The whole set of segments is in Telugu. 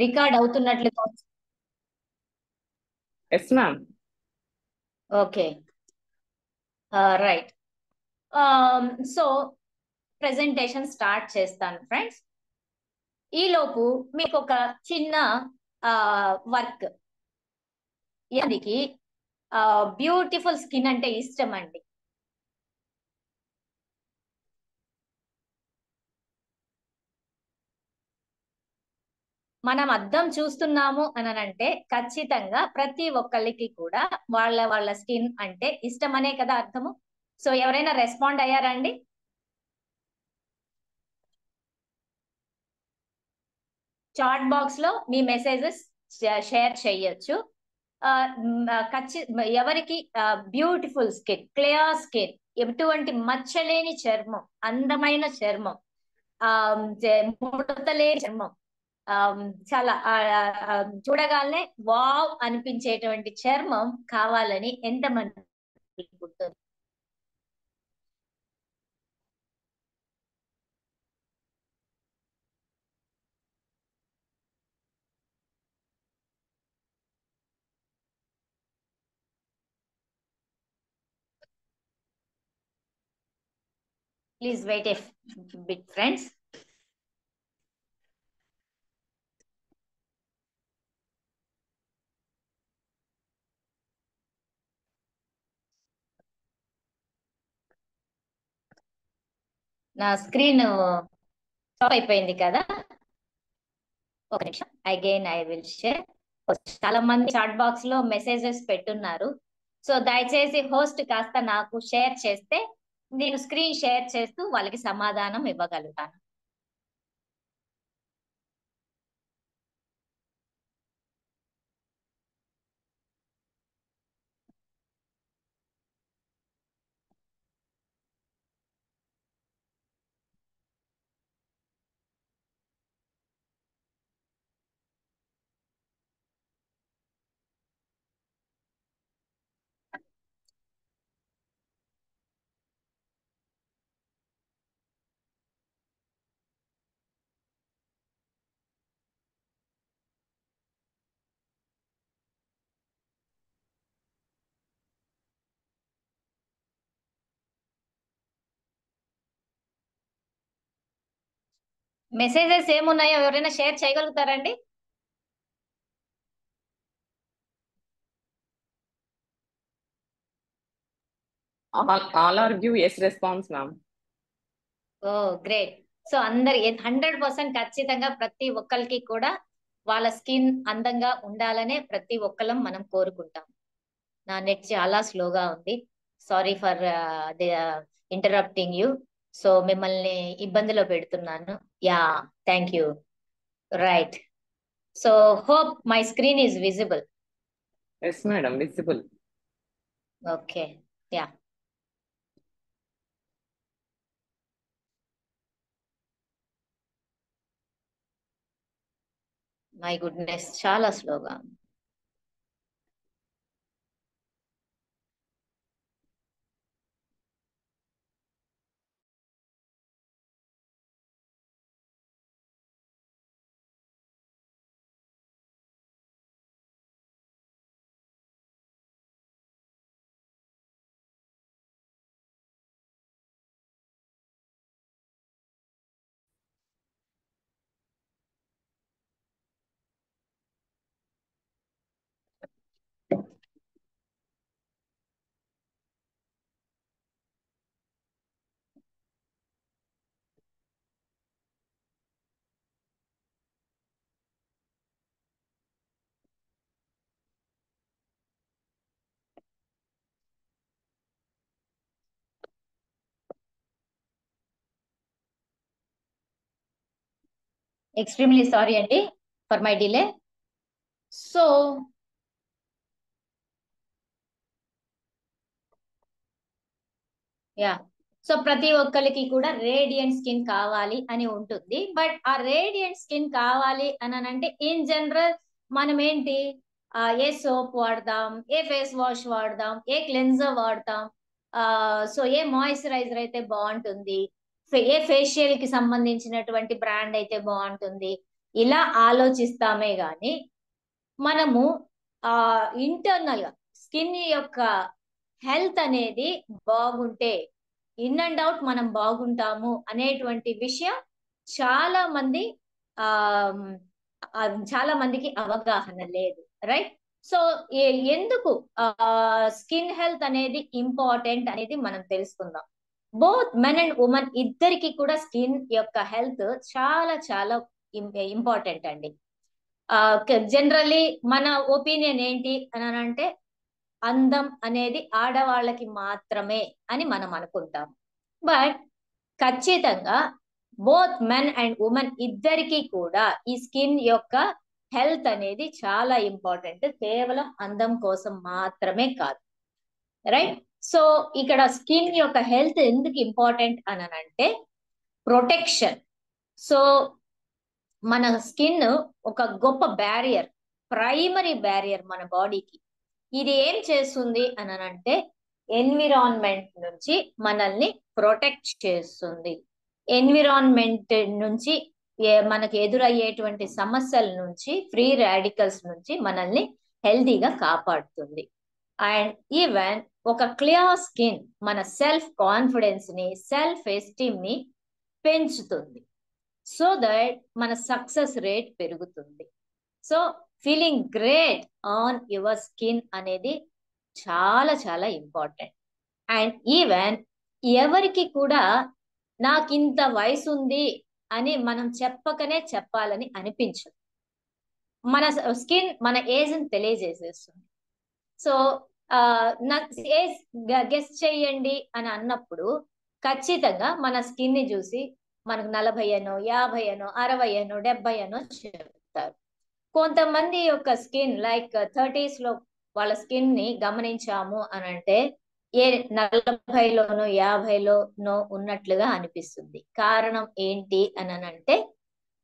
రికార్డ్ అవుతున్నట్లు. Yes ma'am. Okay, right. So presentation start చేస్తాను ఫ్రెండ్స్. ఈలోపు మీకు ఒక చిన్న వర్క్. ఎందుకు బ్యూటిఫుల్ స్కిన్ అంటే ఇష్టం అండి. మనం అద్దం చూస్తున్నాము అని అంటే ఖచ్చితంగా ప్రతి ఒక్కరికి కూడా వాళ్ళ స్కిన్ అంటే ఇష్టమనే కదా అర్థము. సో ఎవరైనా రెస్పాండ్ అయ్యారండి? చాట్ బాక్స్ లో మీ మెసేజెస్ షేర్ చేయొచ్చు. ఎవరికి బ్యూటిఫుల్ స్కిన్, క్లియర్ స్కిన్, ఎటువంటి మచ్చలేని చర్మం, అందమైన చర్మం, ముడతలేని చర్మం, చాలా చూడగానే వావ్ అనిపించేటువంటి చర్మం కావాలని ఎంతమంది అనుకుంటుంది? Please wait a bit friends. నా స్క్రీన్ స్టాప్ అయిపోయింది కదా, ఒక నిమిషం. అగైన్ ఐ విల్ షేర్. చాలా మంది చాట్ బాక్స్ లో మెసేజెస్ పెట్టున్నారు. సో దయచేసి హోస్ట్ కాస్త నాకు షేర్ చేస్తే నేను స్క్రీన్ షేర్ చేస్తూ వాళ్ళకి సమాధానం ఇవ్వగలుగుతాను. మెసేజెస్ ఏమున్నాయో ఎవరైనా షేర్ చేయగలుగుతారండి? All are gives response ma'am. Oh great. So అందరు 100% ఖచ్చితంగా ప్రతి ఒక్కరికి కూడా వాళ్ళ స్కిన్ అందంగా ఉండాలనే ప్రతి ఒక్కరం మనం కోరుకుంటాం. నా నెట్ చాలా స్లోగా ఉంది. Sorry for interrupting you. So మిమ్మల్ని ఇబ్బందిలో పెడుతున్నాను. Yeah, thank you. Right. So hope my screen is visible. Yes madam, visible. Okay, yeah. My goodness, చాలా స్లోగా. ఎక్స్ట్రీమ్లీ సారీ అండి for my delay. So yeah, so ప్రతి ఒక్కరికి కూడా రేడియంట్ స్కిన్ కావాలి అని ఉంటుంది. బట్ ఆ రేడియంట్ స్కిన్ కావాలి అని అంటే ఇన్ జనరల్ మనం ఏంటి, ఏ సోప్ వాడదాం, ఏ ఫేస్ వాష్ వాడదాం, ఏ క్లెన్జర్ వాడతాం, సో ఏ మాయిశ్చరైజర్ అయితే బాగుంటుంది, ఏ ఫేషియల్ కి సంబంధించినటువంటి బ్రాండ్ అయితే బాగుంటుంది, ఇలా ఆలోచిస్తామే గాని మనము ఇంటర్నల్ గా స్కిన్ యొక్క హెల్త్ అనేది బాగుంటే ఇన్ అండ్ అవుట్ మనం బాగుంటాము అనేటువంటి విషయం చాలా మంది ఆ చాలా మందికి అవగాహన లేదు, రైట్? సో ఎందుకు స్కిన్ హెల్త్ అనేది ఇంపార్టెంట్ అనేది మనం తెలుసుకుందాం. బోత్ మెన్ అండ్ ఉమెన్ ఇద్దరికి కూడా స్కిన్ యొక్క హెల్త్ చాలా చాలా ఇంపార్టెంట్ అండి. జనరల్లీ మన ఒపీనియన్ ఏంటి అని అంటే అందం అనేది ఆడవాళ్ళకి మాత్రమే అని మనం అనుకుంటాం. బట్ ఖచ్చితంగా బోత్ మెన్ అండ్ ఉమెన్ ఇద్దరికి కూడా ఈ స్కిన్ యొక్క హెల్త్ అనేది చాలా ఇంపార్టెంట్, కేవలం అందం కోసం మాత్రమే కాదు, రైట్? సో ఇక్కడ స్కిన్ యొక్క హెల్త్ ఎందుకు ఇంపార్టెంట్ అని అంటే ప్రొటెక్షన్. సో మన స్కిన్ ఒక గొప్ప బ్యారియర్, ప్రైమరీ బ్యారియర్ మన బాడీకి. ఇది ఏం చేస్తుంది అని అంటే ఎన్విరాన్మెంట్ నుంచి మనల్ని ప్రొటెక్ట్ చేస్తుంది. ఎన్విరాన్మెంట్ నుంచి మనకు ఎదురయ్యేటువంటి సమస్యల నుంచి, ఫ్రీ రాడికల్స్ నుంచి మనల్ని హెల్దీగా కాపాడుతుంది. అండ్ ఈవెన్ ఒక క్లియర్ స్కిన్ మన సెల్ఫ్ కాన్ఫిడెన్స్ ని, సెల్ఫ్ ఎస్టీమ్ ని పెంచుతుంది. సో దట్ మన సక్సెస్ రేట్ పెరుగుతుంది. So feeling great on your skin అనేది చాలా చాలా ఇంపార్టెంట్. అండ్ ఈవెన్ ఎవరికి కూడా నాకు ఇంత వయసు ఉంది అని మనం చెప్పకనే చెప్పాలని అనిపించదు. మన స్కిన్ మన ఏజ్ ని తెలియజేసేస్తుంది. సో నాకు ఏజ్ గెస్ చేయండి అని అన్నప్పుడు ఖచ్చితంగా మన స్కిన్ ని చూసి మనకు 40 అనో, 50 అనో, 60 అనో, 70 అనో చెప్తారు. కొంతమంది యొక్క స్కిన్ లైక్ 30s లో వాళ్ళ స్కిన్ ని గమనించాము అని అంటే 40లోనో 50లోనో ఉన్నట్లుగా అనిపిస్తుంది. కారణం ఏంటి అని అంటే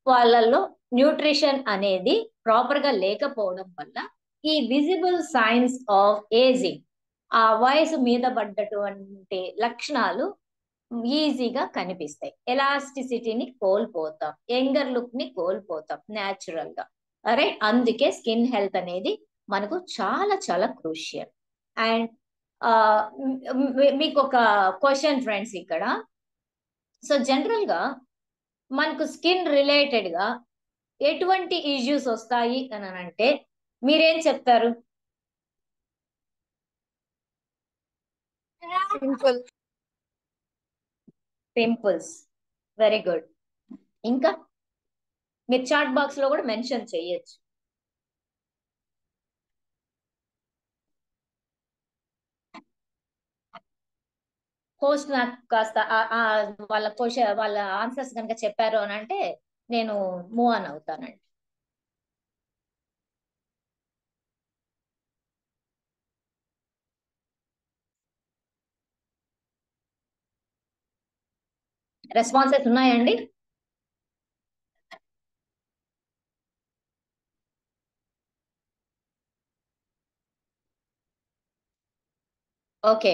వాళ్ళల్లో న్యూట్రిషన్ అనేది ప్రాపర్ గా లేకపోవడం వల్ల ఈ విజిబుల్ సైన్స్ ఆఫ్ ఏజింగ్, ఆ వయసు మీద పడ్డటువంటి లక్షణాలు ఈజీగా కనిపిస్తాయి. ఎలాస్టిసిటీని కోల్పోతాం, యంగర్ లుక్ ని కోల్పోతాం న్యాచురల్ గా. అరే అందుకే స్కిన్ హెల్త్ అనేది మనకు చాలా చాలా క్రూషియల్. అండ్ మీకు ఒక క్వశ్చన్ ఫ్రెండ్స్ ఇక్కడ. సో జనరల్ గా మనకు స్కిన్ రిలేటెడ్ గా ఎటువంటి ఇష్యూస్ వస్తాయి అని అంటే మీరేం చెప్తారు? పింపుల్స్. Very good. ఇంకా మీరు చాట్ బాక్స్ లో కూడా మెన్షన్ చేయొచ్చు. హోస్ట్ నాకు కాస్త వాళ్ళ క్వశ్చన్, వాళ్ళ ఆన్సర్స్ కనుక చెప్పారు అని అంటే నేను మూవ్ ఆన్ అవుతానండి. రెస్పాన్సెస్ ఉన్నాయండి? ఓకే,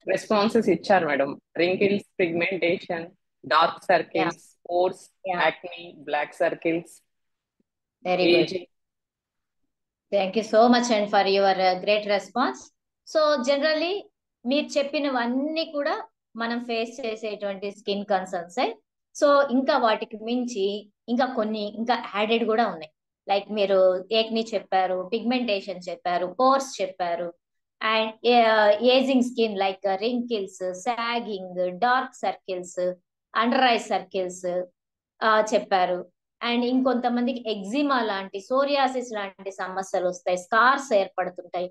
రెస్పాన్సెస్ ఇచ్చారు madam. Wrinkles, pigmentation, dark circles, pores, acne, black circles, very good. Ageing. Thank you so much and for your great response. So generally మీరు చెప్పినవన్నీ కూడా మనం ఫేస్ చేసేటువంటి స్కిన్ కన్సర్న్స్. సో ఇంకా వాటికి మించి ఇంకా కొన్ని ఇంకా యాడెడ్ కూడా ఉన్నాయి. లైక్ మీరు ఏక్ని చెప్పారు, పిగ్మెంటేషన్ చెప్పారు, పోర్స్ చెప్పారు, and ageing skin like wrinkles, sagging, dark circles, under eye circles చెప్పారు. అండ్ ఇంకొంతమందికి ఎగ్జిమా లాంటి, సోరియాసిస్ లాంటి సమస్యలు వస్తాయి, స్కార్స్ ఏర్పడుతుంటాయి.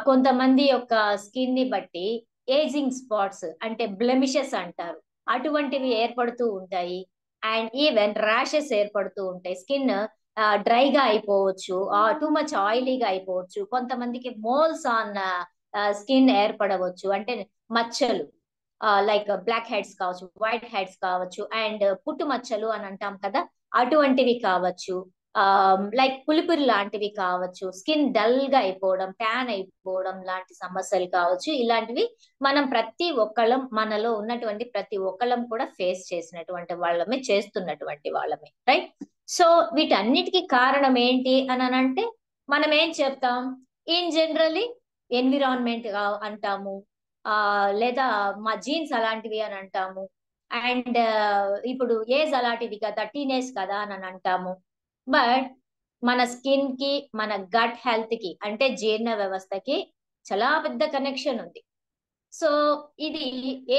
కొంతమంది యొక్క స్కిన్ ని బట్టి ఏజింగ్ స్పాట్స్ అంటే బ్లెమిషెస్ అంటారు, అటువంటివి ఏర్పడుతూ ఉంటాయి. అండ్ ఈవెన్ ర్యాషెస్ ఏర్పడుతూ ఉంటాయి. స్కిన్ డ్రైగా అయిపోవచ్చు, టూ మచ్ ఆయిలీగా అయిపోవచ్చు. కొంతమందికి మోల్స్ ఆన్ స్కిన్ ఏర్పడవచ్చు, అంటే మచ్చలు, లైక్ బ్లాక్ హెడ్స్ కావచ్చు, వైట్ హెడ్స్ కావచ్చు, అండ్ పుట్టు మచ్చలు అని అంటాం కదా, అటువంటివి కావచ్చు. లైక్ పులిపురి లాంటివి కావచ్చు, స్కిన్ డల్ గా అయిపోవడం, ట్యాన్ అయిపోవడం లాంటి సమస్యలు కావచ్చు. ఇలాంటివి మనం ప్రతి ఒక్కళ్ళం, మనలో ఉన్నటువంటి ప్రతి ఒక్కళ్ళం కూడా ఫేస్ చేసినటువంటి వాళ్ళమే, చేస్తున్నటువంటి వాళ్ళమే, రైట్? సో వీటన్నిటికీ కారణం ఏంటి అని అంటే మనం ఏం చెప్తాం? ఇన్ జనరలీ ఎన్విరాన్మెంట్ అంటాము, లేదా మా జీన్స్ అలాంటివి అని అంటాము, అండ్ ఇప్పుడు ఏజ్ అలాంటిది కదా, టీనేజ్ కదా అని అంటాము. బట్ మన స్కిన్ కి, మన గట్ హెల్త్ కి, అంటే జీర్ణ వ్యవస్థకి చాలా పెద్ద కనెక్షన్ ఉంది. సో ఇది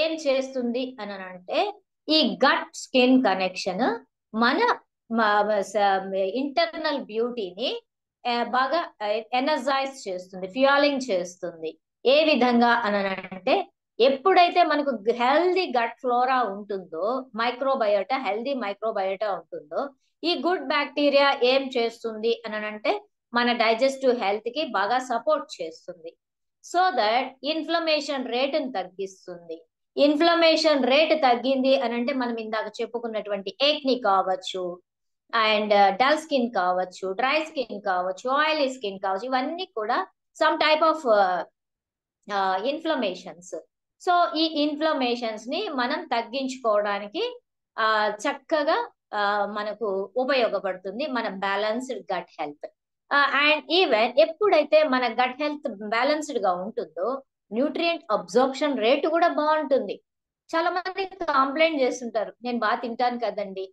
ఏం చేస్తుంది అని అంటే, ఈ గట్ స్కిన్ కనెక్షన్ మన ఇంటర్నల్ బ్యూటీని బాగా ఎనర్జైజ్ చేస్తుంది, ఫ్యూయలింగ్ చేస్తుంది. ఏ విధంగా అని అంటే, ఎప్పుడైతే మనకు హెల్దీ గట్ ఫ్లోరా ఉంటుందో, మైక్రోబయోటా, హెల్దీ మైక్రోబయోటా ఉంటుందో, ఈ గుడ్ బ్యాక్టీరియా ఏం చేస్తుంది అని అంటే మన డైజెస్టివ్ హెల్త్ కి బాగా సపోర్ట్ చేస్తుంది. సో దట్ ఇన్ఫ్లమేషన్ రేటును తగ్గిస్తుంది. ఇన్ఫ్లమేషన్ రేట్ తగ్గింది అని అంటే మనం ఇందాక చెప్పుకున్నటువంటి ఏక్ని కావచ్చు, అండ్ డల్ స్కిన్ కావచ్చు, డ్రై స్కిన్ కావచ్చు, ఆయిలీ స్కిన్ కావచ్చు, ఇవన్నీ కూడా some type of inflammations. So ఈ ఇన్ఫ్లమేషన్స్ ని మనం తగ్గించుకోవడానికి చక్కగా మనకు ఉపయోగపడుతుంది మన balanced gut health. And even ఎప్పుడైతే మన గట్ హెల్త్ బ్యాలెన్స్డ్ గా ఉంటుందో, న్యూట్రియంట్ అబ్జార్ప్షన్ రేటు కూడా బాగుంటుంది. చాలా మంది కంప్లైంట్ చేస్తుంటారు, నేను బాగా తింటాను కదండి,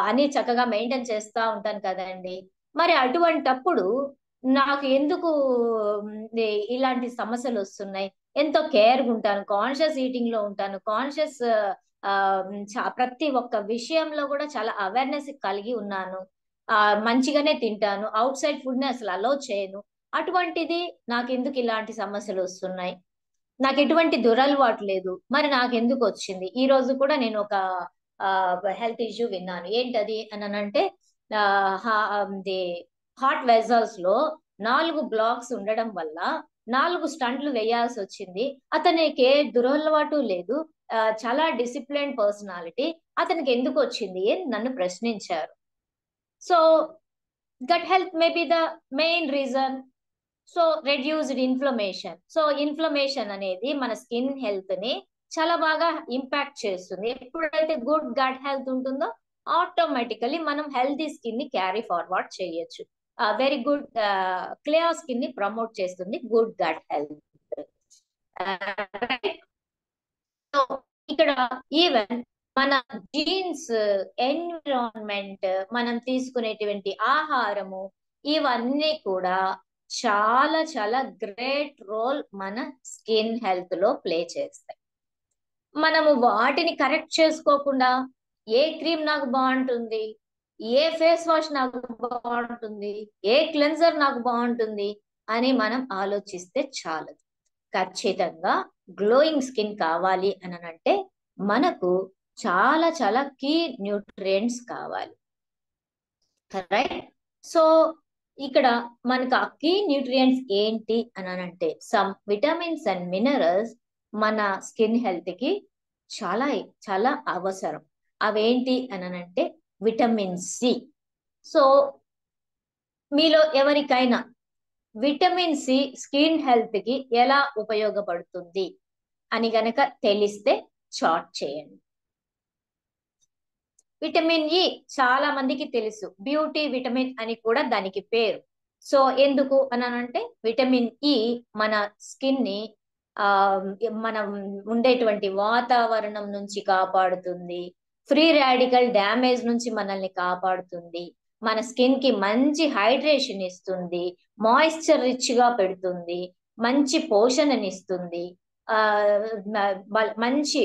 అన్ని చక్కగా మెయింటైన్ చేస్తా ఉంటాను కదండి, మరి అటువంటప్పుడు నాకు ఎందుకు ఇలాంటి సమస్యలు వస్తున్నాయి? ఎంతో కేర్గా ఉంటాను, కాన్షియస్ ఈటింగ్ లో ఉంటాను, కాన్షియస్ ప్రతి ఒక్క విషయంలో కూడా చాలా అవేర్నెస్ కలిగి ఉన్నాను, మంచిగానే తింటాను, అవుట్ సైడ్ ఫుడ్ ని అసలు అలౌ చేయను, అటువంటిది నాకు ఎందుకు ఇలాంటి సమస్యలు వస్తున్నాయి? నాకు ఎటువంటి దురలవాటు లేదు, మరి నాకు ఎందుకు వచ్చింది? ఈ రోజు కూడా నేను ఒక హెల్త్ ఇష్యూ విన్నాను. ఏంటది అని అంటే, హార్ట్ వెజల్స్ లో 4 బ్లాక్స్ ఉండడం వల్ల 4 స్టంట్లు వేయాల్సి వచ్చింది. అతనికి ఏ దురలవాటు లేదు, చాలా డిసిప్లైన్ పర్సనాలిటీ, అతనికి ఎందుకు వచ్చింది అని నన్ను ప్రశ్నించారు. So gut health may be the main reason. So reduced inflammation. So inflammation అనేది మన స్కిన్ హెల్త్ ని చాలా బాగా ఇంపాక్ట్ చేస్తుంది. ఎప్పుడైతే గుడ్ గట్ హెల్త్ ఉంటుందో ఆటోమేటికలీ మనం హెల్తీ స్కిన్ ని క్యారీ ఫార్వర్డ్ చేయొచ్చు. వెరీ గుడ్ క్లియర్ స్కిన్ ని ప్రమోట్ చేస్తుంది గుడ్ గట్ హెల్త్. సో ఇక్కడ ఈవెన్ మన జీన్స్, ఎన్విరాన్మెంట్, మనం తీసుకునేటువంటి ఆహారము, ఇవన్నీ కూడా చాలా చాలా గ్రేట్ రోల్ మన స్కిన్ హెల్త్ లో ప్లే చేస్తాయి. మనము వాటిని కరెక్ట్ చేసుకోకుండా ఏ క్రీమ్ నాకు బాగుంటుంది, ఏ ఫేస్ వాష్ నాకు బాగుంటుంది, ఏ క్లెన్జర్ నాకు బాగుంటుంది అని మనం ఆలోచిస్తే చాలదు. ఖచ్చితంగా గ్లోయింగ్ స్కిన్ కావాలి అని అంటే మనకు చాలా చాలా కీ న్యూట్రియంట్స్ కావాలి, రైట్? సో ఇక్కడ మనకు ఆ కీ న్యూట్రియంట్స్ ఏంటి అని అంటే, సమ్ విటమిన్స్ అండ్ మినరల్స్ మన స్కిన్ హెల్త్ కి చాలా చాలా అవసరం. అవేంటి అని అంటే విటమిన్ సి. సో మీలో ఎవరికైనా విటమిన్ సి స్కిన్ హెల్త్ కి ఎలా ఉపయోగపడుతుంది అని గనక తెలిస్తే చాట్ చేయండి. విటమిన్ ఇ చాలా మందికి తెలుసు, బ్యూటీ విటమిన్ అని కూడా దానికి పేరు. సో ఎందుకు అని అంటే విటమిన్ ఇ మన స్కిన్ ని మనం ఉండేటువంటి వాతావరణం నుంచి కాపాడుతుంది, ఫ్రీ రాడికల్ డ్యామేజ్ నుంచి మనల్ని కాపాడుతుంది, మన స్కిన్ కి మంచి హైడ్రేషన్ ఇస్తుంది, మాయిశ్చర్ రిచ్ గా పెడుతుంది, మంచి పోషణనిస్తుంది, మంచి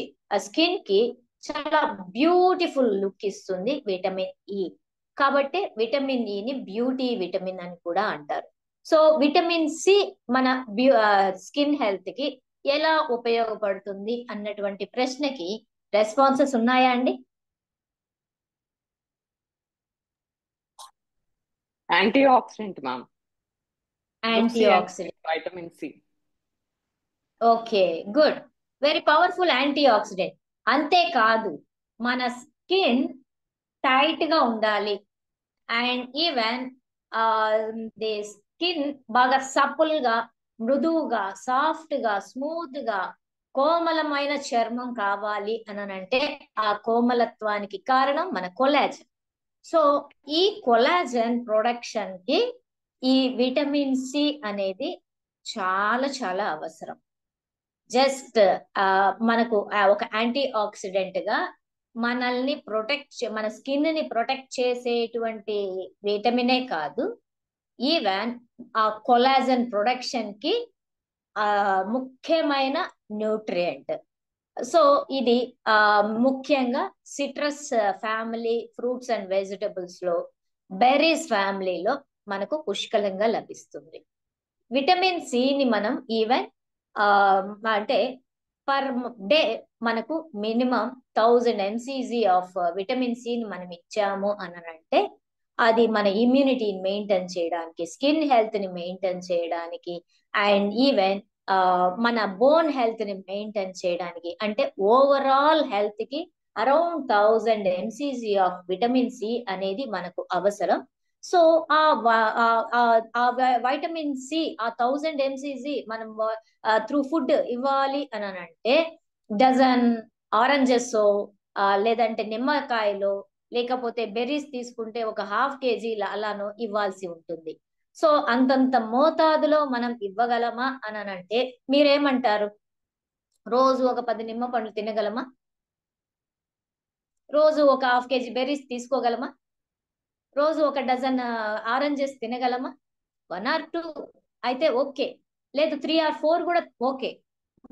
స్కిన్ కి చాలా బ్యూటిఫుల్ లుక్ ఇస్తుంది విటమిన్ ఇ. కాబట్టి విటమిన్ ఇని బ్యూటీ విటమిన్ అని కూడా అంటారు. సో విటమిన్ సి మన స్కిన్ హెల్త్ కి ఎలా ఉపయోగపడుతుంది అన్నటువంటి ప్రశ్నకి రెస్పాన్సెస్ ఉన్నాయా అండి? Antioxidant ma'am, antioxidant, vitamin C. Okay, good, very powerful antioxidant. అంతేకాదు మన స్కిన్ టైట్ గా ఉండాలి అండ్ ఈవెన్ ది స్కిన్ బాగా సపుల్ గా, మృదువుగా, సాఫ్ట్ గా, స్మూత్ గా, కోమలమైన చర్మం కావాలి అని అంటే ఆ కోమలత్వానికి కారణం మన కొలాజన్. సో ఈ కొలాజన్ ప్రొడక్షన్ కి ఈ విటమిన్ సి అనేది చాలా చాలా అవసరం. జస్ట్ మనకు ఒక యాంటీ ఆక్సిడెంట్ గా మనల్ని మన స్కిన్ ని ప్రొటెక్ట్ చేసేటువంటి విటమినే కాదు, ఈవెన్ ఆ కొలాజన్ ప్రొడక్షన్ కి ముఖ్యమైన న్యూట్రియంట్. సో ఇది ముఖ్యంగా citrus family fruits and vegetables లో, బెర్రీస్ ఫ్యామిలీలో మనకు పుష్కలంగా లభిస్తుంది. విటమిన్ సిని మనం ఈవెన్ అంటే పర్ డే మనకు మినిమం 1000 mcg ఆఫ్ విటమిన్ సిని మనం ఇచ్చాము అని అంటే అది మన ఇమ్యూనిటీని మెయింటైన్ చేయడానికి, స్కిన్ హెల్త్ ని మెయింటైన్ చేయడానికి, అండ్ ఈవెన్ మన బోన్ హెల్త్ ని మెయింటైన్ చేయడానికి, అంటే ఓవరాల్ హెల్త్ కి around 1000 mcg of vitamin C అనేది మనకు అవసరం. సో ఆ వైటమిన్ సి, ఆ 1000 mcg మనం త్రూ ఫుడ్ ఇవ్వాలి అని అంటే డజన్ ఆరెంజెస్ లేదంటే నిమ్మకాయలు లేకపోతే బెర్రీస్ తీసుకుంటే ఒక 1/2 kg అలానో ఇవ్వాల్సి ఉంటుంది. సో అంతంత మోతాదులో మనం ఇవ్వగలమా అని అంటే మీరేమంటారు? రోజు ఒక 10 నిమ్మ పండ్లు తినగలమా? రోజు ఒక 1/2 kg బెర్రీస్ తీసుకోగలమా? రోజు ఒక డజన్ ఆరెంజెస్ తినగలమా? 1 or 2 అయితే ఓకే, లేదు 3 or 4 కూడా ఓకే.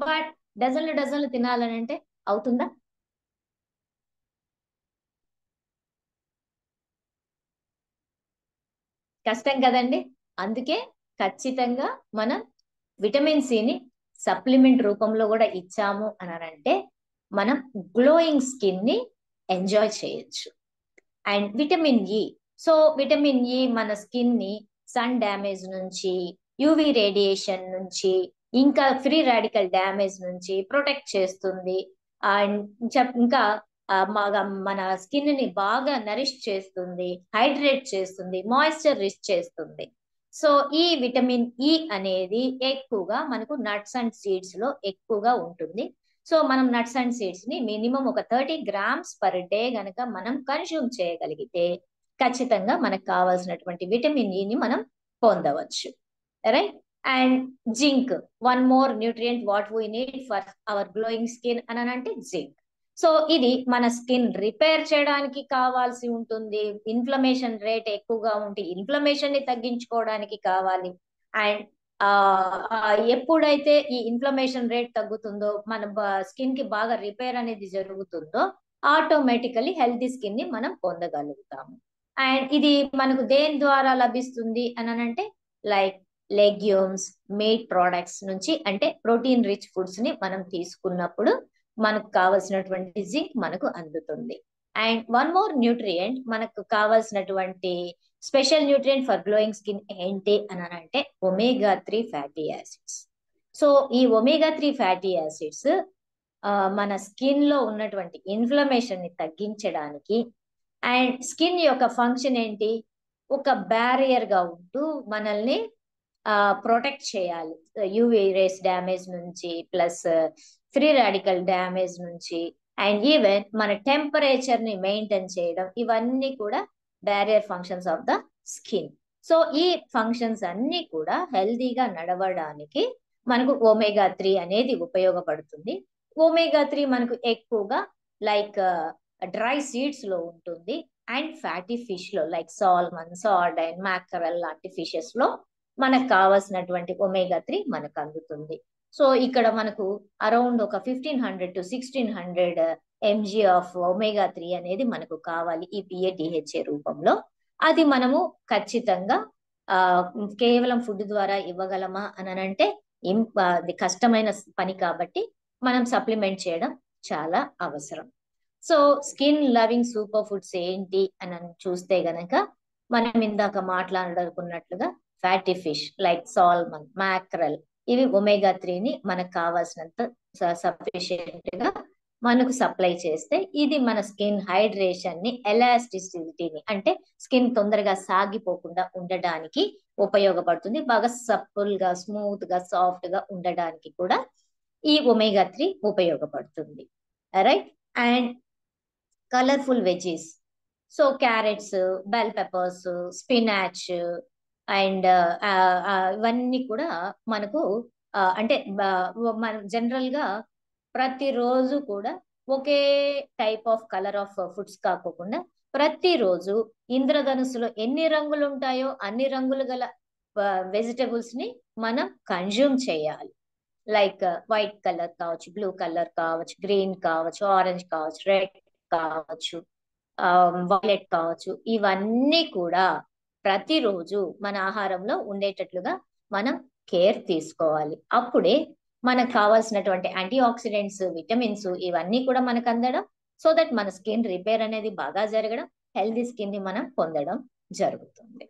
బట్ డజన్లు తినాలని అంటే అవుతుందా? కష్టం కదండి. అందుకే ఖచ్చితంగా మనం విటమిన్ సిని సప్లిమెంట్ రూపంలో కూడా ఇచ్చాము అని అంటే మనం గ్లోయింగ్ స్కిన్ ని ఎంజాయ్ చేయొచ్చు. And vitamin E, so vitamin E మన స్కిన్ ని సన్ డ్యామేజ్ నుంచి, యూవి రేడియేషన్ నుంచి, ఇంకా ఫ్రీ రాడికల్ డ్యామేజ్ నుంచి ప్రొటెక్ట్ చేస్తుంది. అండ్ ఇంకా మన స్కిన్ ని బాగా నరిష్ చేస్తుంది, హైడ్రేట్ చేస్తుంది, మాయిశ్చర్ రిచ్ చేస్తుంది. సో ఈ విటమిన్ ఇ అనేది ఎక్కువగా మనకు నట్స్ అండ్ సీడ్స్ లో ఎక్కువగా ఉంటుంది. సో మనం నట్స్ అండ్ సీడ్స్ ని మినిమం ఒక 30 grams పర్ డే గనక మనం కన్జ్యూమ్ చేయగలిగితే ఖచ్చితంగా మనకు కావాల్సినటువంటి విటమిన్ ఇ ని మనం పొందవచ్చు, right? And zinc, one more nutrient what we need for hour glowing skin అని అంటే జింక్. సో ఇది మన స్కిన్ రిపేర్ చేయడానికి కావాల్సి ఉంటుంది. ఇన్ఫ్లమేషన్ రేట్ ఎక్కువగా ఉంటే ఇన్ఫ్లమేషన్ ని తగ్గించుకోవడానికి కావాలి. అండ్ ఎప్పుడైతే ఈ ఇన్ఫ్లమేషన్ రేట్ తగ్గుతుందో, మన స్కిన్ కి బాగా రిపేర్ అనేది జరుగుతుందో ఆటోమేటికలీ హెల్తీ స్కిన్ ని మనం పొందగలుగుతాము. అండ్ ఇది మనకు దేని ద్వారా లభిస్తుంది అని అంటే లైక్ లెగ్యూమ్స్, మీట్ ప్రోడక్ట్స్ నుంచి, అంటే ప్రోటీన్ రిచ్ ఫుడ్స్ ని మనం తీసుకున్నప్పుడు మనకు కావాల్సినటువంటి జింక్ మనకు అందుతుంది. అండ్ వన్ మోర్ న్యూట్రియంట్, మనకు కావాల్సినటువంటి special nutrient for glowing skin ఏంటి అని అంటే omega-3 ఫ్యాటీ యాసిడ్స్. సో ఈ omega-3 ఫ్యాటీ యాసిడ్స్ మన స్కిన్ లో ఉన్నటువంటి ఇన్ఫ్లమేషన్ ని తగ్గించడానికి, అండ్ స్కిన్ యొక్క ఫంక్షన్ ఏంటి, ఒక బ్యారియర్ గా ఉంటూ మనల్ని ప్రొటెక్ట్ చేయాలి యూవి రేస్ డ్యామేజ్ నుంచి, ప్లస్ ఫ్రీ రాడికల్ డ్యామేజ్ నుంచి, అండ్ ఈవెన్ మన టెంపరేచర్ ని మెయింటైన్ చేయడం, ఇవన్నీ కూడా barrier functions of the skin. So ఈ ఫంక్షన్స్ అన్ని కూడా హెల్దీగా నడవడానికి మనకు omega-3 అనేది ఉపయోగపడుతుంది. omega-3 మనకు ఎక్కువగా లైక్ డ్రై సీడ్స్ లో ఉంటుంది, అండ్ ఫ్యాటీ ఫిష్ లో లైక్ సాల్మన్, సార్డైన్, మ్యాకరల్ లాంటి ఫిషెస్ లో మనకు కావాల్సినటువంటి omega-3 మనకు అందుతుంది. సో ఇక్కడ మనకు అరౌండ్ ఒక 1500 to 1600 mg ఆఫ్ omega-3 అనేది మనకు కావాలి ఈ PA/DHA రూపంలో. అది మనము ఖచ్చితంగా కేవలం ఫుడ్ ద్వారా ఇవ్వగలమా అని అంటే అది కష్టమైన పని కాబట్టి మనం సప్లిమెంట్ చేయడం చాలా అవసరం. So skin loving super foods ఏంటి అని చూస్తే గనక మనం ఇందాక మాట్లాడుకున్నట్లుగా fatty fish like salmon, mackerel, ఇవి omega-3 ని మనకు కావాల్సినంత సఫిషియెంట్ గా మనకు సప్లై చేస్తే ఇది మన స్కిన్ హైడ్రేషన్ ని, ఎలాస్టిసిటీని అంటే స్కిన్ తొందరగా సాగిపోకుండా ఉండడానికి ఉపయోగపడుతుంది. బాగా సప్పుల్ గా, స్మూత్ గా, సాఫ్ట్ గా ఉండడానికి కూడా ఈ ఒమేగా 3 ఉపయోగపడుతుంది. Right. And colourful veggies, so carrots, bell peppers, spinach and ఇవన్నీ కూడా మనకు అంటే మనం జనరల్ గా ప్రతిరోజు కూడా ఒకే type of colour of foods కాకోకుండా ప్రతిరోజు ఇంద్రధనుస్సులో ఎన్ని రంగులు ఉంటాయో అన్ని రంగులు గల వెజిటబుల్స్ ని మనం కన్జ్యూమ్ చేయాలి. లైక్ వైట్ కలర్ కావచ్చు, బ్లూ కలర్ కావచ్చు, గ్రీన్ కావచ్చు, ఆరెంజ్ కావచ్చు, రెడ్ కావచ్చు, వైలెట్ కావచ్చు. ఇవన్నీ కూడా ప్రతిరోజు మన ఆహారంలో ఉండేటట్లుగా మనం కేర్ తీసుకోవాలి. అప్పుడే మనకు కావాల్సినటువంటి యాంటీ ఆక్సిడెంట్స్, విటమిన్స్ ఇవన్నీ కూడా మనకు అందడం, సో దట్ మన స్కిన్ రిపేర్ అనేది బాగా జరగడం, హెల్దీ స్కిన్ ని మనం పొందడం జరుగుతుంది.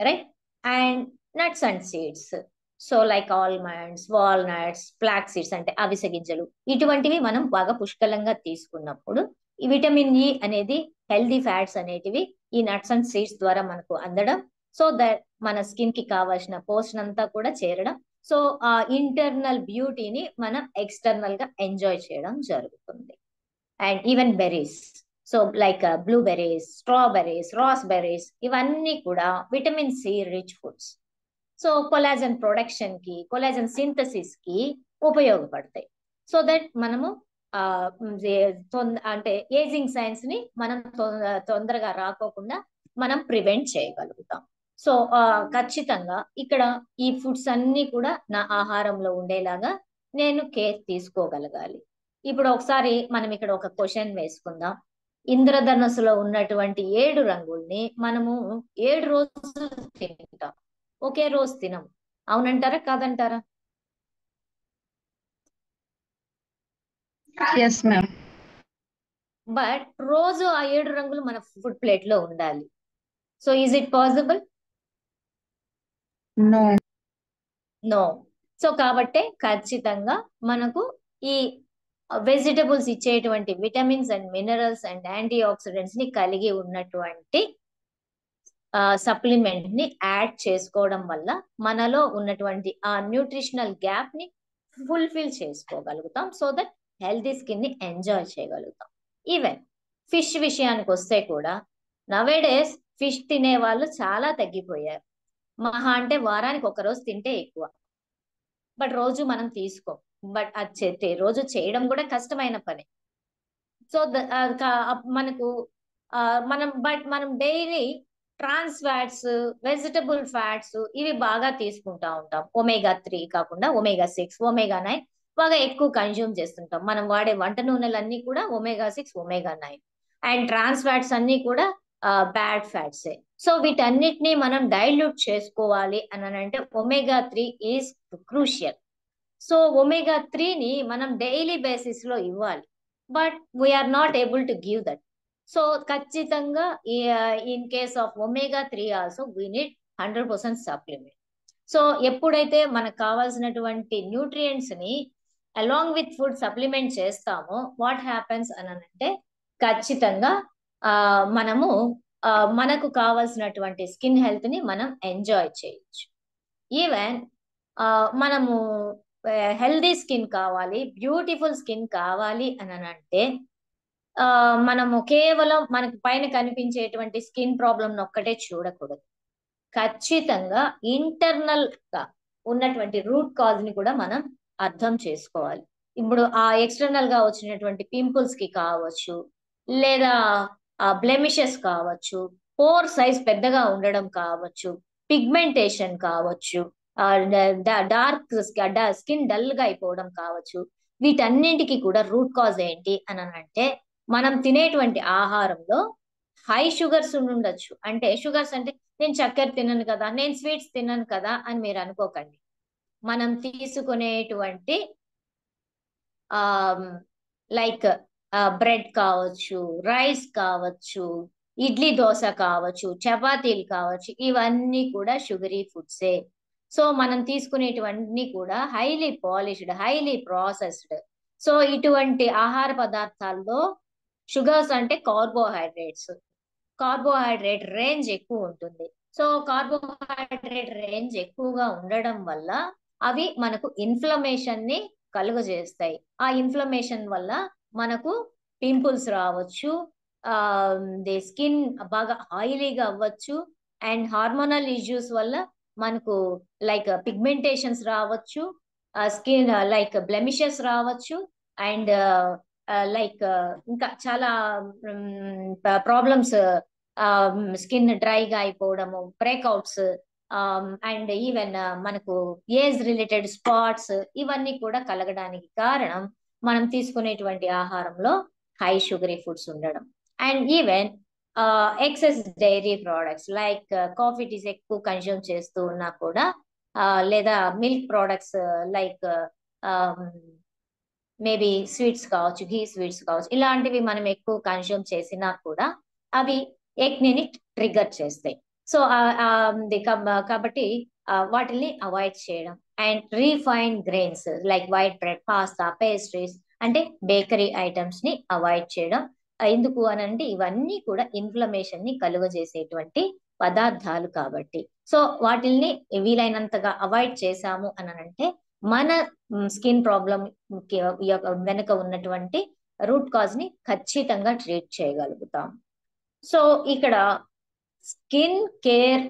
Right. And nuts and seeds, so like almonds, walnuts, flax seeds అంటే అవిసె గింజలు, ఇటువంటివి మనం బాగా పుష్కలంగా తీసుకున్నప్పుడు ఈ విటమిన్ ఇ అనేది, హెల్దీ ఫ్యాట్స్ అనేటివి ఈ నట్స్ అండ్ సీడ్స్ ద్వారా మనకు అందడం, సో దట్ మన స్కిన్ కి కావాల్సిన పోషణ అంతా కూడా చేరడం, సో ఆ ఇంటర్నల్ బ్యూటీని మనం ఎక్స్టర్నల్ గా ఎంజాయ్ చేయడం జరుగుతుంది. And even berries, so like blueberries, strawberries, raspberries, ఇవన్నీ కూడా vitamin C rich foods. So collagen production కి, కొలాజన్ సింథసిస్ కి ఉపయోగపడతాయి. సో దట్ మనము అంటే ఏజింగ్ సైన్స్ ని మనం తొందరగా రాకోకుండా మనం ప్రివెంట్ చేయగలుగుతాం. సో ఖచ్చితంగా ఇక్కడ ఈ ఫుడ్స్ అన్ని కూడా నా ఆహారంలో ఉండేలాగా నేను కేర్ తీసుకోగలగాలి. ఇప్పుడు ఒకసారి మనం ఇక్కడ ఒక క్వశ్చన్ వేసుకుందాం. ఇంద్రధనుస్సులో ఉన్నటువంటి 7 రంగుల్ని మనము 7 రోజులు తింటాం, ఒకే రోజు తినం. అవునంటారా కాదంటారా? Yes, ma'am. బట్ రోజు ఆ 7 రంగులు మన ఫుడ్ ప్లేట్ లో ఉండాలి. So is it possible? No. No. So కాబట్టే ఖచ్చితంగా మనకు ఈ వెజిటబుల్స్ ఇచ్చేటువంటి vitamins and minerals and antioxidants ని కలిగి ఉన్నటువంటి సప్లిమెంట్ ని యాడ్ చేసుకోవడం వల్ల మనలో ఉన్నటువంటి ఆ న్యూట్రిషనల్ గ్యాప్ ని ఫుల్ఫిల్ చేసుకోగలుగుతాం, సో దట్ హెల్తీ స్కిన్ ని ఎంజాయ్ చేయగలుగుతాం. ఈవెన్ ఫిష్ విషయానికి వస్తే కూడా నవేడేస్ ఫిష్ తినే వాళ్ళు చాలా తగ్గిపోయారు. మహా అంటే వారానికి ఒక రోజు తింటే ఎక్కువ. బట్ రోజు మనం తీసుకోం. బట్ అది రోజు చేయడం కూడా కష్టమైన పని. సో మనకు మనం daily trans fats, vegetable fats ఇవి బాగా తీసుకుంటా ఉంటాం. ఒమేగా 3 కాకుండా ఒమేగా 6, ఒమేగా 9 బాగా ఎక్కువ కన్జ్యూమ్ చేస్తుంటాం. మనం వాడే వంట నూనెలన్నీ కూడా omega 6, omega 9 and trans fats అన్ని కూడా బ్యాడ్ ఫ్యాట్సే. సో వీటన్నిటిని మనం డైల్యూట్ చేసుకోవాలి అని అంటే omega 3 is crucial. So omega 3ని మనం డైలీ బేసిస్ లో ఇవ్వాలి, but we are not able to give that. So ఖచ్చితంగా in case of omega 3 also we need 100% supplement. So ఎప్పుడైతే మనకు కావాల్సినటువంటి న్యూట్రియంట్స్ ని అలాంగ్ విత్ ఫుడ్ సప్లిమెంట్ చేస్తామో వాట్ హ్యాపెన్స్ అని అంటే ఖచ్చితంగా మనము మనకు కావాల్సినటువంటి స్కిన్ హెల్త్ ని మనం ఎంజాయ్ చేయొచ్చు. ఈవెన్ మనము హెల్దీ స్కిన్ కావాలి, బ్యూటిఫుల్ స్కిన్ కావాలి అని అంటే మనము కేవలం మనకు పైన కనిపించేటువంటి స్కిన్ ప్రాబ్లం ఒక్కటే చూడకూడదు. ఖచ్చితంగా ఇంటర్నల్ గా ఉన్నటువంటి రూట్ కాజ్ ని కూడా మనం అర్థం చేసుకోవాలి. ఇప్పుడు ఆ ఎక్స్టర్నల్ గా వచ్చినటువంటి పింపుల్స్ కి కావచ్చు, లేదా బ్లెమిషెస్ కావచ్చు, పోర్ సైజ్ పెద్దగా ఉండడం కావచ్చు, పిగ్మెంటేషన్ కావచ్చు, డార్క్ స్కిన్ డల్ గా అయిపోవడం కావచ్చు. వీటన్నింటికి కూడా రూట్ కాజ్ ఏంటి అని అంటే మనం తినేటువంటి ఆహారంలో హై షుగర్స్ ఉండొచ్చు. అంటే షుగర్స్ అంటే నేను చక్కెర తినను కదా, నేను స్వీట్స్ తినను కదా అని మీరు అనుకోకండి. మనం తీసుకునేటువంటి లైక్ బ్రెడ్ కావచ్చు, రైస్ కావచ్చు, ఇడ్లీ దోశ కావచ్చు, చపాతీలు కావచ్చు, ఇవన్నీ కూడా షుగరీ ఫుడ్సే. సో మనం తీసుకునేటివన్నీ కూడా highly polished, highly processed, so ఇటువంటి ఆహార పదార్థాల్లో షుగర్స్ అంటే కార్బోహైడ్రేట్ రేంజ్ ఎక్కువ ఉంటుంది. సో కార్బోహైడ్రేట్ రేంజ్ ఎక్కువగా ఉండడం వల్ల అవి మనకు ఇన్ఫ్లమేషన్ ని కలుగజేస్తాయి. ఆ ఇన్ఫ్లమేషన్ వల్ల మనకు పింపుల్స్ రావచ్చు, స్కిన్ బాగా ఆయిలీగా అవ్వచ్చు, అండ్ హార్మోనల్ ఇష్యూస్ వల్ల మనకు లైక్ పిగ్మెంటేషన్స్ రావచ్చు, స్కిన్ లైక్ బ్లెమిషెస్ రావచ్చు, అండ్ లైక్ ఇంకా చాలా ప్రాబ్లమ్స్, స్కిన్ డ్రైగా అయిపోవడము, బ్రేక్అవుట్స్, అండ్ ఈవెన్ మనకు ఏజ్ రిలేటెడ్ స్పాట్స్ ఇవన్నీ కూడా కలగడానికి కారణం మనం తీసుకునేటువంటి ఆహారంలో హై షుగరీ ఫుడ్స్ ఉండడం. And even excess dairy products like coffee teas ఎక్కువ కన్జ్యూమ్ చేస్తూ ఉన్నా కూడా, లేదా milk products like maybe sweets కావచ్చు, ఘీ స్వీట్స్ కావచ్చు, ఇలాంటివి మనం ఎక్కువ కన్జ్యూమ్ చేసినా కూడా అవి ఎక్నీని ట్రిగర్ చేస్తాయి. సో కాబట్టి వాటిని అవాయిడ్ చేయడం. And refined grains like white bread, pasta, pastries అంటే బేకరీ ఐటమ్స్ ని అవాయిడ్ చేయడం. ఎందుకు అనంటే ఇవన్నీ కూడా ఇన్ఫ్లమేషన్ ని కలుగజేసేటువంటి పదార్థాలు కాబట్టి. సో వాటిల్ని వీలైనంతగా అవాయిడ్ చేశాము అనంటే మన స్కిన్ ప్రాబ్లం వెనుక ఉన్నటువంటి రూట్ కాజ్ ని ఖచ్చితంగా ట్రీట్ చేయగలుగుతాం. సో ఇక్కడ స్కిన్ కేర్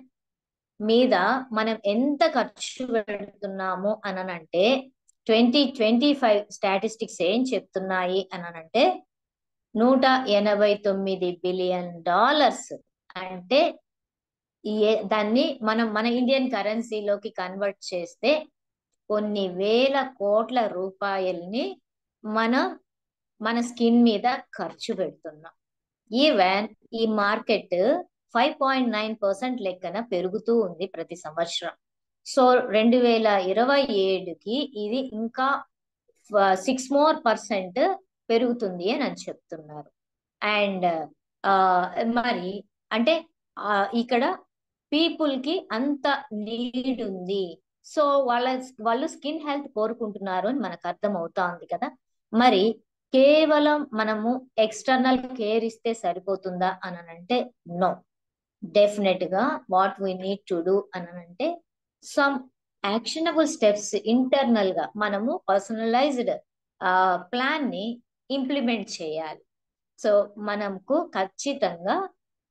మీద మనం ఎంత ఖర్చు పెడుతున్నాము అనంటే 2025 స్టాటిస్టిక్స్ ఏం చెప్తున్నాయి అనంటే $189 బిలియన్. అంటే దాన్ని మనం మన ఇండియన్ కరెన్సీలోకి కన్వర్ట్ చేస్తే కొన్ని వేల కోట్ల రూపాయల్ని మన స్కిన్ మీద ఖర్చు పెడుతున్నాం. ఈవెన్ ఈ మార్కెట్ 5.9% లెక్కన పెరుగుతూ ఉంది ప్రతి సంవత్సరం. సో 2027కి ఇది ఇంకా 6% పెరుగుతుంది అని చెప్తున్నారు. అండ్ మరి అంటే ఇక్కడ పీపుల్ కి అంత నీడ్ ఉంది. సో వాళ్ళు స్కిన్ హెల్త్ కోరుకుంటున్నారు అని మనకు అర్థం అవుతా ఉంది కదా. మరి కేవలం మనము ఎక్స్టర్నల్ కేర్ ఇస్తే సరిపోతుందా అనంటే నో. డెఫినెట్ గా what we need to do అనంటే సమ్ యాక్షనబుల్ స్టెప్స్ ఇంటర్నల్ గా మనము పర్సనలైజ్డ్ ప్లాన్ ని ఇంప్లిమెంట్ చేయాలి. సో మనకు ఖచ్చితంగా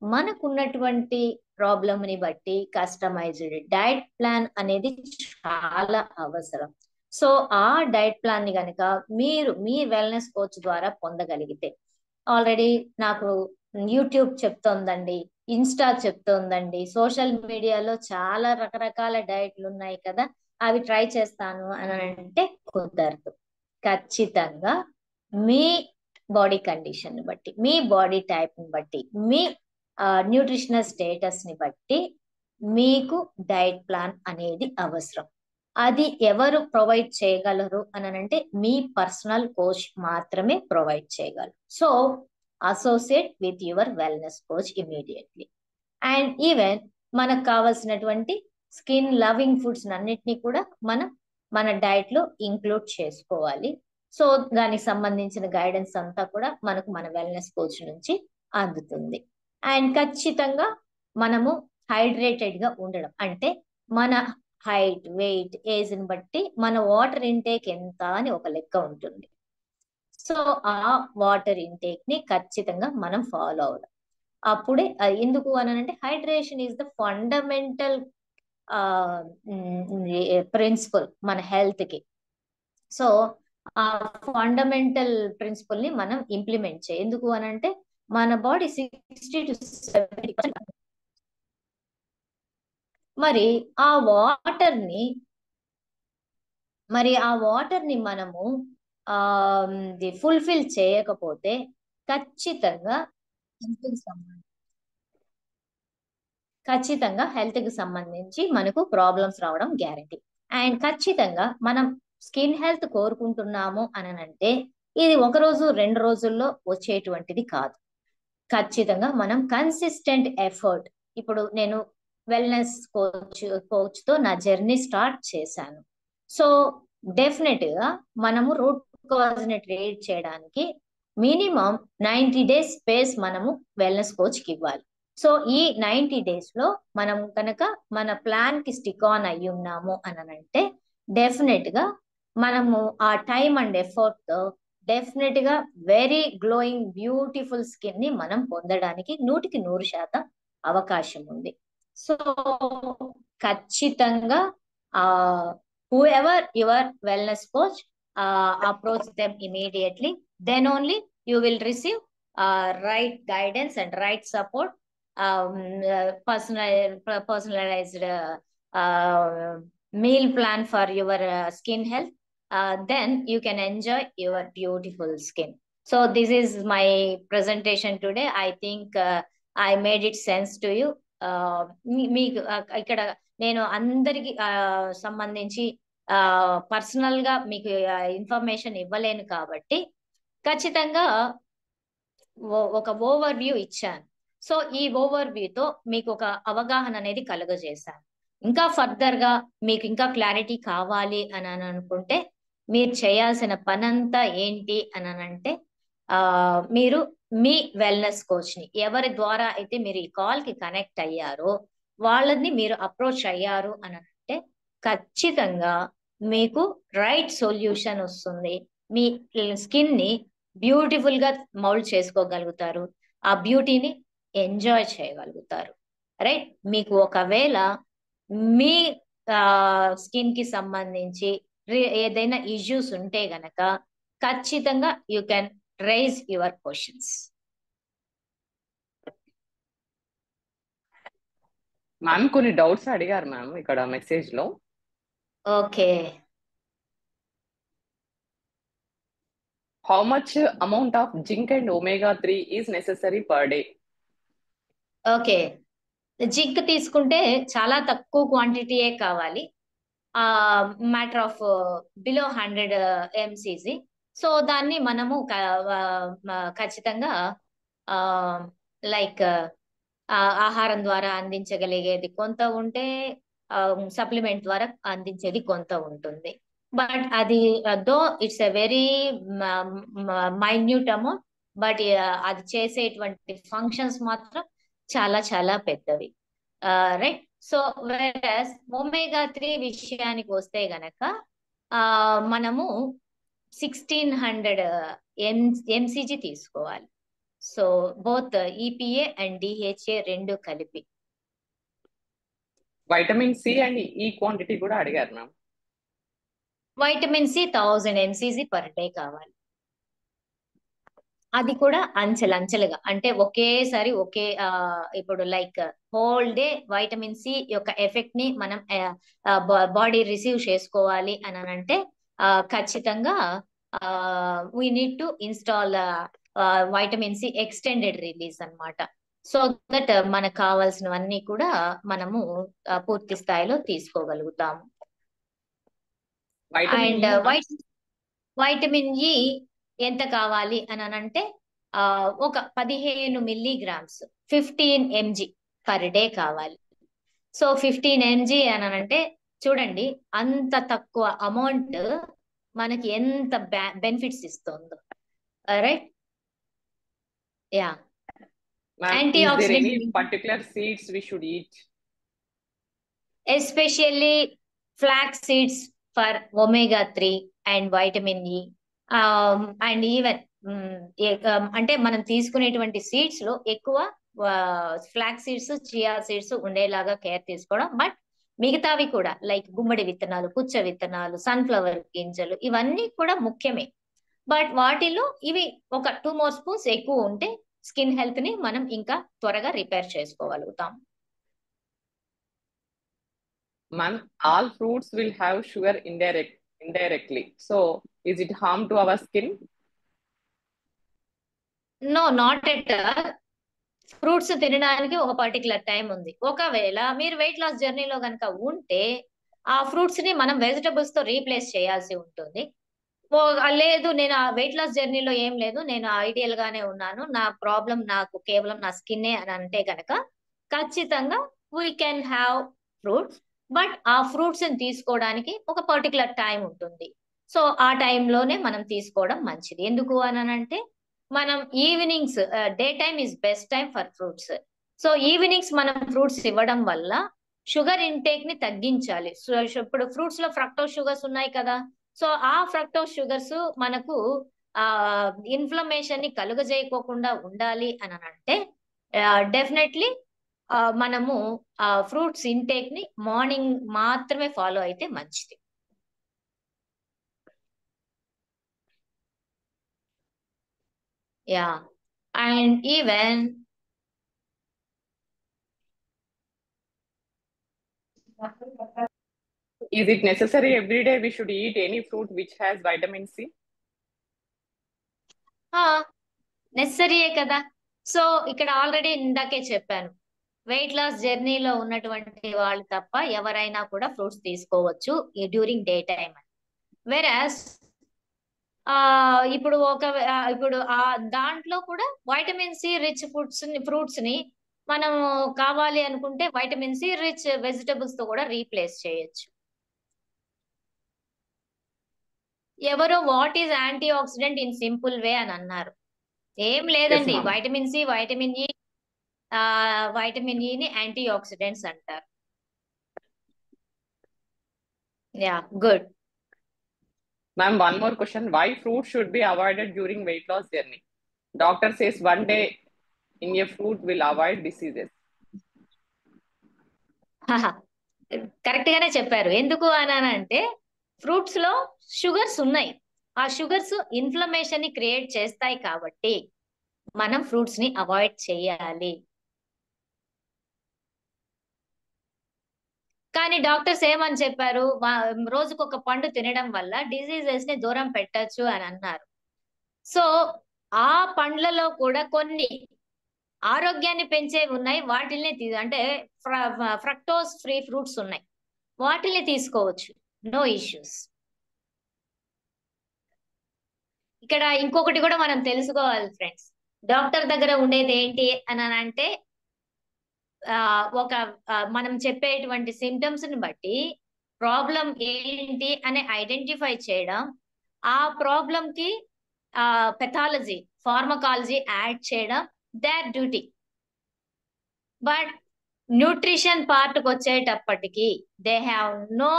మనకున్నటువంటి ప్రాబ్లమ్ ని బట్టి కస్టమైజ్డ్ డైట్ ప్లాన్ అనేది చాలా అవసరం. సో ఆ డైట్ ప్లాన్ ని కనుక మీరు మీ వెల్నెస్ కోచ్ ద్వారా పొందగలిగితే, ఆల్రెడీ నాకు యూట్యూబ్ చెప్తోందండి, ఇన్స్టా చెప్తోందండి, సోషల్ మీడియాలో చాలా రకరకాల డైట్లు ఉన్నాయి కదా, అవి ట్రై చేస్తాను అని అంటే కుదరదు. ఖచ్చితంగా మీ బాడీ కండిషన్ ని బట్టి, మీ బాడీ టైప్ ని బట్టి, మీ న్యూట్రిషనల్ స్టేటస్ ని బట్టి మీకు డైట్ ప్లాన్ అనేది అవసరం. అది ఎవరు ప్రొవైడ్ చేయగలరు అనంటే మీ పర్సనల్ కోచ్ మాత్రమే ప్రొవైడ్ చేయగలరు. So associate with your wellness coach immediately. And even మనకు కావాల్సినటువంటి స్కిన్ లవింగ్ ఫుడ్స్ అన్నిటినీ కూడా మన డైట్ లో ఇంక్లూడ్ చేసుకోవాలి. సో దానికి సంబంధించిన గైడెన్స్ అంతా కూడా మనకు మన వెల్నెస్ కోచ్ నుంచి అందుతుంది. అండ్ ఖచ్చితంగా మనము హైడ్రేటెడ్ గా ఉండడం అంటే మన హైట్, వెయిట్, ఏజ్ ని బట్టి మన వాటర్ ఇంటేక్ ఎంత అని ఒక లెక్క ఉంటుంది. సో ఆ వాటర్ ఇంటేక్ ని ఖచ్చితంగా మనం ఫాలో అవడం. అప్పుడే ఎందుకు అనంటే hydration is the fundamental principal మన హెల్త్ కి. సో ఆ ఫండమెంటల్ ప్రిన్సిపల్ ని మనం ఇంప్లిమెంట్ చేయాలి. ఎందుకు అనంటే మన బాడీ 60 to 70%. మరి ఆ వాటర్ ని మనము ఫుల్ఫిల్ చేయకపోతే ఖచ్చితంగా హెల్త్ కి సంబంధించి మనకు ప్రాబ్లమ్స్ రావడం గ్యారంటీ. అండ్ ఖచ్చితంగా మనం స్కిన్ హెల్త్ కోరుకుంటున్నాము అనంటే ఇది 1 రోజు 2 రోజుల్లో వచ్చేటువంటిది కాదు. ఖచ్చితంగా మనం కన్సిస్టెంట్ ఎఫర్ట్. ఇప్పుడు నేను వెల్నెస్ కోచ్ తో నా జర్నీ స్టార్ట్ చేశాను. సో డెఫినెట్ గా మనము కాజ్ ని ట్రీట్ చేయడానికి మినిమం 90 డేస్ స్పేస్ మనము వెల్నెస్ కోచ్ కి ఇవ్వాలి. సో ఈ 90 డేస్ లో మనం కనుక మన ప్లాన్ కి స్టిక్ ఆన్ అయ్యి ఉన్నాము అని అంటే డెఫినెట్ గా మనము ఆ టైం అండ్ ఎఫర్ట్ తో డెఫినెట్ గా వెరీ గ్లోయింగ్ బ్యూటిఫుల్ స్కిన్ ని మనం పొందడానికి 100% అవకాశం ఉంది. సో ఖచ్చితంగా whoever your wellness coach, approach them immediately. Then only you will receive right guidance and right support, personalized meal plan for your skin health. Then you can enjoy your beautiful skin. So this is my presentation today. I think I made it sense to you. మీకు ఇక్కడ నేను అందరికి సంబంధించి పర్సనల్ గా మీకు ఇన్ఫర్మేషన్ ఇవ్వలేను కాబట్టి ఖచ్చితంగా ఒక ఓవర్ వ్యూ ఇచ్చాను. సో ఈ ఓవర్ వ్యూతో మీకు ఒక అవగాహన అనేది కలుగజేశాను. ఇంకా ఫర్దర్ గా మీకు ఇంకా క్లారిటీ కావాలి అని అనుకుంటే మీరు చేయాల్సిన పనంతా ఏంటి అని అంటే మీరు మీ వెల్నెస్ కోచ్ ని ఎవరి ద్వారా అయితే మీరు ఈ కాల్ కి కనెక్ట్ అయ్యారో వాళ్ళని మీరు అప్రోచ్ అయ్యారు అని అంటే ఖచ్చితంగా మీకు రైట్ సొల్యూషన్ వస్తుంది. మీ స్కిన్ ని బ్యూటిఫుల్ గా మౌల్డ్ చేసుకోగలుగుతారు, ఆ బ్యూటీని ఎంజాయ్ చేయగలుగుతారు. రైట్, మీకు ఒకవేళ మీ స్కిన్ కి సంబంధించి ఏదైనా ఇష్యూస్ ఉంటే గనక ఖచ్చితంగా you can rise your questions. Ma'am కొన్ని డౌట్స్ అడిగారు మ్యామ్ ఇక్కడ మెసేజ్ లో. Okay, how much amount of zinc and omega-3 is necessary per day? Okay, zinc తీసుకుంటే చాలా తక్కువ క్వాంటిటీయే కావాలి, matter of below 100 mcg. So దాన్ని మనము ఖచ్చితంగా లైక్ ఆహారం ద్వారా అందించగలిగేది కొంత ఉంటే సప్లిమెంట్ ద్వారా అందించేది కొంత ఉంటుంది. బట్ అది though it's a very minute amount, but అది చేసేటువంటి ఫంక్షన్స్ మాత్రం చాలా చాలా పెద్దవి. రైట్, సో వెరస్ omega-3 విషయానికి వస్తే గనక మనము 1600 mcg తీసుకోవాలి. So both EPA and DHA రెండు కలిపి. వైటమిన్ సి అండ్ ఈ క్వాంటిటీ కూడా అడిగారు ma'am. Vitamin C 1000 mcg per day కావాలి. అది కూడా అంచెలంచెలుగా, అంటే ఒకేసారి ఇప్పుడు like whole day vitamin C యొక్క ఎఫెక్ట్ ని మనం బాడీ రిసీవ్ చేసుకోవాలి అని అంటే ఖచ్చితంగా we need to install vitamin C extended release అన్నమాట. సో దట్ మనకు కావాల్సినవన్నీ కూడా మనము పూర్తి స్థాయిలో తీసుకోగలుగుతాము. అండ్ వైటమిన్ ఇ ఎంత కావాలి అని అంటే ఒక 15 milligrams 15 mg పర్ డే కావాలి. సో 15 mg అని అంటే చూడండి అంత తక్కువ అమౌంట్ మనకి ఎంత బెనిఫిట్స్ ఇస్తుందో. Right, yeah. Antioxidant particular seeds we should eat, especially flax seeds for omega-3 and vitamin E. And even అంటే మనం తీసుకునేటువంటి సీడ్స్ లో ఎక్కువ ఫ్లాక్ సీడ్స్, చియా సీడ్స్ ఉండేలాగా కేర్ తీసుకోవడం. బట్ మిగతావి కూడా లైక్ గుమ్మడి విత్తనాలు, పుచ్చ విత్తనాలు, సన్ఫ్లవర్ గింజలు ఇవన్నీ కూడా ముఖ్యమే. బట్ వాటిలో ఇవి ఒక 2 more spoons ఎక్కువ ఉంటే స్కిన్ హెల్త్ ని మనం ఇంకా త్వరగా రిపేర్ చేసుకోగలుగుతాం. Ma'am, all fruits will have sugar indirectly. So, is it harm to our skin? No, not at all. Fruits తినడానికి ఒక పర్టికులర్ టైం ఉంది. ఒకవేళ మీరు వెయిట్ లాస్ జర్నీలో కనుక ఉంటే ఆ ఫ్రూట్స్ ని మనం వెజిటబుల్స్ తో రీప్లేస్ చేయాల్సి ఉంటుంది. లేదు నేను ఆ వెయిట్ లాస్ జర్నీలో ఏం లేదు, నేను ఐడియల్ గానే ఉన్నాను, నా ప్రాబ్లం నాకు కేవలం నా స్కిన్నే అని అంటే కనుక ఖచ్చితంగా we can have fruits. But ఆ ఫ్రూట్స్ ని తీసుకోవడానికి ఒక పర్టికులర్ టైం ఉంటుంది. సో ఆ టైంలోనే మనం తీసుకోవడం మంచిది. ఎందుకు అనంటే మనం evenings, day time is best time for fruits. So evenings మనం ఫ్రూట్స్ ఇవ్వడం వల్ల షుగర్ ఇంటేక్ ని తగ్గించాలి. సో ఇప్పుడు ఫ్రూట్స్ లో ఫ్రక్టోస్ షుగర్స్ ఉన్నాయి కదా. సో ఆ ఫ్రక్టోస్ షుగర్స్ మనకు ఆ ఇన్ఫ్లమేషన్ ని కలుగజేయకోకుండా ఉండాలి అని అంటే డెఫినెట్లీ మనము ఫ్రూట్స్ ఇంటేక్ ని మార్నింగ్ మాత్రమే ఫాలో అయితే మంచిది. Yeah, and even Is it necessary every day we should eat any fruit which has vitamin C? నెసరీయే కదా. సో ఇక్కడ ఆల్రెడీ ఇందాకే చెప్పాను, వెయిట్ లాస్ జర్నీలో ఉన్నటువంటి వాళ్ళు తప్ప ఎవరైనా కూడా ఫ్రూట్స్ తీసుకోవచ్చు డ్యూరింగ్ డే టైమ్. వెరాస్ ఇప్పుడు దాంట్లో కూడా వైటమిన్ సి రిచ్ ఫ్రూట్స్ ని మనం కావాలి అనుకుంటే వైటమిన్ సి రిచ్ వెజిటబుల్స్ తో కూడా రీప్లేస్ చేయొచ్చు. ఎవరో what is anti oxidant in simple way అని అన్నారు. ఏం Yes, లేదండి, ma'am. Vitamin C, vitamin E ని యాంటీ ఆక్సిడెంట్స్ అంటారు. Yeah, good. Ma'am, one more question. Why fruit should be avoided during weight loss journey? Doctor says one day in a fruit will avoid diseases. Correct గానే చెప్పారు. ఎందుకు అంటే ఫ్రూట్స్ లో షుగర్స్ ఉన్నాయి. ఆ షుగర్స్ ఇన్ఫ్లమేషన్ ని క్రియేట్ చేస్తాయి కాబట్టి మనం ఫ్రూట్స్ ని అవాయిడ్ చేయాలి. కానీ డాక్టర్స్ ఏమని చెప్పారు, రోజుకు ఒక పండు తినడం వల్ల డిసీజెస్ ని దూరం పెట్టచ్చు అని అన్నారు. సో ఆ పండ్లలో కూడా కొన్ని ఆరోగ్యాన్ని పెంచేవి ఉన్నాయి, వాటిల్ని అంటే ఫ్రక్టోస్ ఫ్రీ ఫ్రూట్స్ ఉన్నాయి, వాటిల్ని తీసుకోవచ్చు, నో ఇష్యూస్. ఇక్కడ ఇంకొకటి కూడా మనం తెలుసుకోవాలి ఫ్రెండ్స్. డాక్టర్ దగ్గర ఉండేది ఏంటి అని అంటే మనం చెప్పేటువంటి సిమ్టమ్స్ ని బట్టి ప్రాబ్లం ఏంటి అని ఐడెంటిఫై చేయడం, ఆ ప్రాబ్లం కి పెథాలజీ, ఫార్మకాలజీ యాడ్ చేయడం, that duty. But nutrition part కి వచ్చేటప్పటికి they have no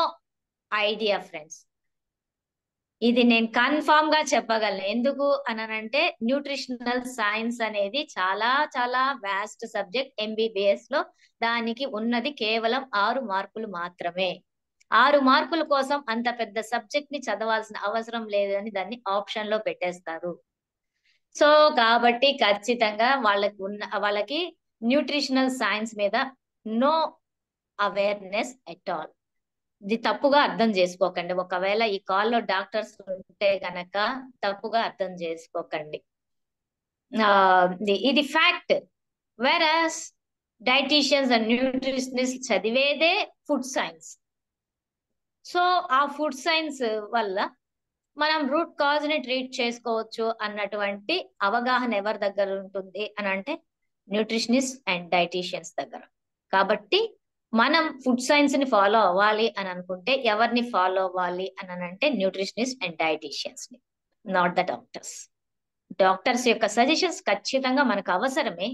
idea friends. ఇది నేను కన్ఫామ్ గా చెప్పగలను. ఎందుకు అనంటే న్యూట్రిషనల్ సైన్స్ అనేది చాలా చాలా వాస్ట్ సబ్జెక్ట్. ఎంబీబీఎస్ లో దానికి ఉన్నది కేవలం 6 మార్కులు మాత్రమే. 6 మార్కుల కోసం అంత పెద్ద సబ్జెక్ట్ ని చదవాల్సిన అవసరం లేదని దాన్ని ఆప్షన్ లో పెట్టేస్తారు. సో కాబట్టి ఖచ్చితంగా వాళ్ళకి న్యూట్రిషనల్ సైన్స్ మీద నో అవేర్నెస్ ఎట్ ఆల్. ఇది తప్పుగా అర్థం చేసుకోకండి. ఒకవేళ ఈ కాల్లో డాక్టర్స్ ఉంటే గనక తప్పుగా అర్థం చేసుకోకండి. ఇది fact. Whereas dietitians and nutritionist చదివేదే ఫుడ్ సైన్స్. సో ఆ ఫుడ్ సైన్స్ వల్ల మనం రూట్ కాజ్ ని ట్రీట్ చేసుకోవచ్చు అన్నటువంటి అవగాహన ఎవరి దగ్గర ఉంటుంది అని అంటే న్యూట్రిషనిస్ట్ అండ్ డైటీషియన్స్ దగ్గర. కాబట్టి మనం ఫుడ్ సైన్స్ ని ఫాలో అవ్వాలి అని అనుకుంటే ఎవరిని ఫాలో అవ్వాలి అని అంటే న్యూట్రిషనిస్ట్ అండ్ డైటీషియన్స్ ని, నాట్ ద డాక్టర్స్. డాక్టర్స్ యొక్క సజెషన్స్ ఖచ్చితంగా మనకు అవసరమే.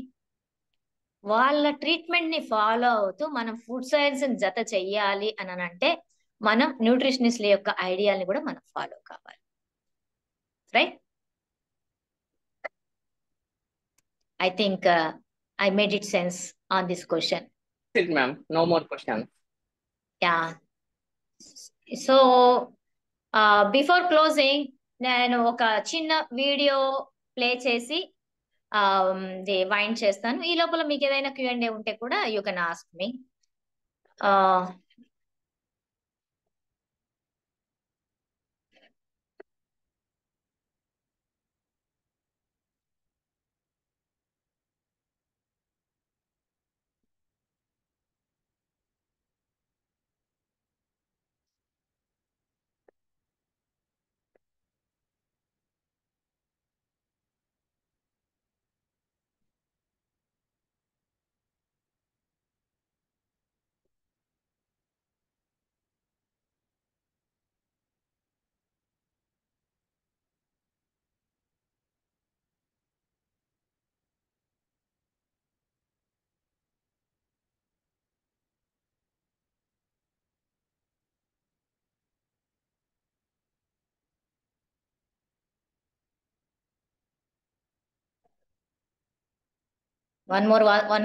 వాళ్ళ ట్రీట్మెంట్ ని ఫాలో అవుతూ మనం ఫుడ్ సైన్స్ ని జత చెయ్యాలి అని అంటే మనం న్యూట్రిషనిస్ట్ల యొక్క ఐడియాని కూడా మనం ఫాలో కావాలి. Right? I think I made it sense on this question. That's it, ma'am. No more questions. Yeah. So before closing నేను ఒక చిన్న వీడియో ప్లే చేసి వైండ్ చేస్తాను. ఈ లోపల మీకు ఏదైనా Q&A ఉంటే కూడా you can ask me. One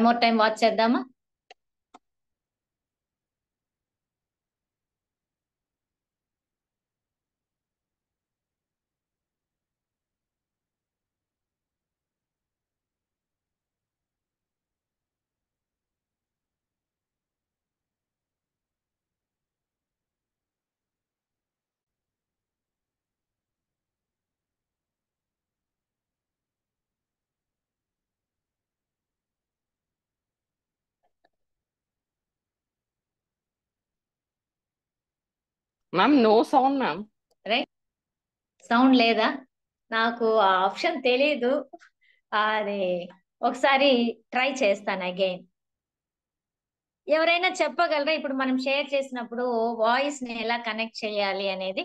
more time watch చేద్దామా? Ma'am no sound ma'am. Right, sound లేదా? నాకు ఆ ఆప్షన్ తెలీదు. అది ఒకసారి ట్రై చేస్తాను అగైన్. ఎవరైనా చెప్పగలరా ఇప్పుడు మనం షేర్ చేసినప్పుడు వాయిస్ ని ఎలా కనెక్ట్ చేయాలి అనేది?